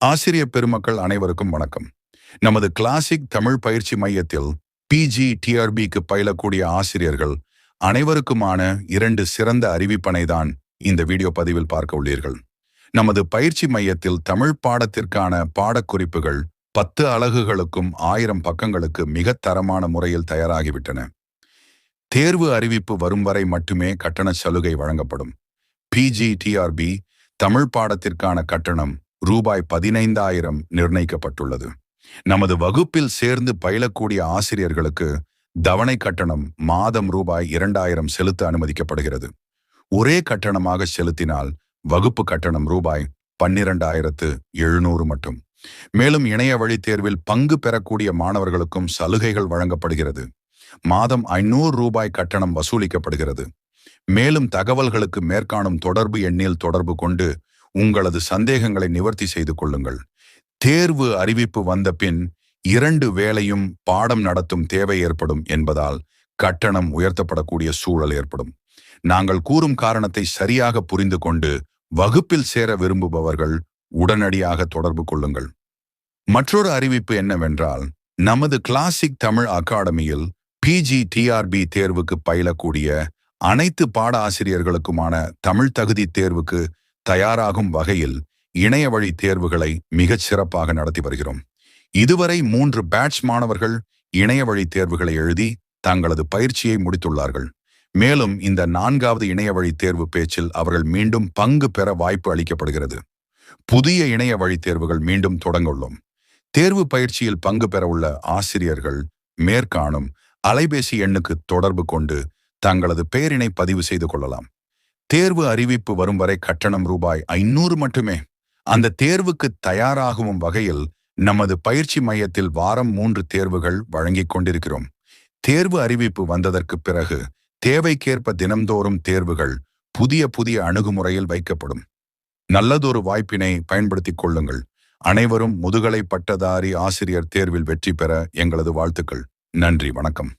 ஆசிரியர் பெருமக்கள் அனைவருக்கும் வணக்கம். நமது கிளாசிக் தமிழ் பயிற்சி மையத்தில் PGTRBக்கு பயிலக்கூடிய ஆசிரியர்கள் அனைவருக்குமான 2 சிறந்த அறிவிப்பனை தான் இந்த வீடியோ பதிவில் பார்க்க உள்ளீர்கள். நமது பயிற்சி மையத்தில் தமிழ் பாடத்திற்கான பாடக்குறிப்புகள் 10 அலகுகளுக்கும் 1000 பக்கங்களுக்கு மிக தரமான முறையில் தயாராகிவிட்டன. தேர்வு அறிவிப்பு வரும் வரை மட்டுமே கட்டண சலுகை வழங்கப்படும். PGTRB தமிழ் பாடத்திற்கான கட்டணம் ரூபாய் 15,000 நிர்ணயிக்கப்பட்டுள்ளது. நமது வகுப்பில் சேர்ந்து பயிலக்கூடிய ஆசிரியர்களுக்கு தவணை கட்டணம் மாதம் ரூபாய் 2,000 செலுத்த அனுமதிக்கப்படுகிறது. ஒரே கட்டணமாக செலுத்தினால் வகுப்பு கட்டணம் ரூபாய் 12,700 மட்டும். மேலும் இணைய வழி தேர்வில் பங்கு பெறக்கூடிய மாணவர்களுக்கும் சலுகைகள் வழங்கப்படுகிறது. மாதம் 500 ரூபாய் கட்டணம் வசூலிக்கப்படுகிறது. மேலும் தகவல்களுக்கு மேற்காணும் தொடர்பு எண்ணில் தொடர்பு கொண்டு உங்களது சந்தேகங்களை நிவர்த்தி செய்து கொள்ளுங்கள். தேர்வு அறிவிப்பு வந்த பின் 2 வேளையும் பாடம் நடத்தும் தேவை ஏற்படும் என்பதால் கட்டணம் உயர்த்தப்படக்கூடிய சூழல் ஏற்படும். நாங்கள் கூறும் காரணத்தை சரியாக புரிந்து கொண்டு வகுப்பில் சேர விரும்புபவர்கள் உடனடியாக தொடர்பு கொள்ளுங்கள். மற்றொரு அறிவிப்பு என்னவென்றால், நமது கிளாசிக் தமிழ் அகாடமியில் PGTRB தேர்வுக்கு பயிலக்கூடிய அனைத்து பாட ஆசிரியர்களுக்குமான தமிழ் தகுதி தேர்வுக்கு தயாராகும் வகையில் இணைய வழி தேர்வுகளை மிகச் சிறப்பாக நடத்தி வருகிறோம். இதுவரை 3 பேட்ச் மாணவர்கள் இணைய வழி தேர்வுகளை எழுதி தங்களது பயிற்சியை முடித்துள்ளார்கள். மேலும் இந்த 4வது இணைய வழி தேர்வு பேச்சில் அவர்கள் மீண்டும் பங்கு பெற வாய்ப்பு அளிக்கப்படுகிறது. புதிய இணைய வழி தேர்வுகள் மீண்டும் தொடங்க உள்ளோம். தேர்வு பயிற்சியில் பங்கு பெற உள்ள ஆசிரியர்கள் மேற்காணும் அலைபேசி எண்ணுக்கு தொடர்பு கொண்டு தங்களது பெயரினை பதிவு செய்து கொள்ளலாம். தேர்வு அறிவிப்பு வரும் வரை கட்டணம் ரூபாய் 500 மட்டுமே. அந்த தேர்வுக்கு தயாராகும் வகையில் நமது பயிற்சி மையத்தில் வாரம் 3 தேர்வுகள் வழங்கிக் கொண்டிருக்கிறோம். தேர்வு அறிவிப்பு வந்ததற்கு பிறகு தேவைக்கேற்ப தினம்தோறும் தேர்வுகள் புதிய அணுகுமுறையில் வைக்கப்படும். நல்லதொரு வாய்ப்பினை பயன்படுத்திக் கொள்ளுங்கள். அனைவரும் முதுகலை பட்டதாரி ஆசிரியர் தேர்வில் வெற்றி பெற எங்களது வாழ்த்துக்கள். நன்றி, வணக்கம்.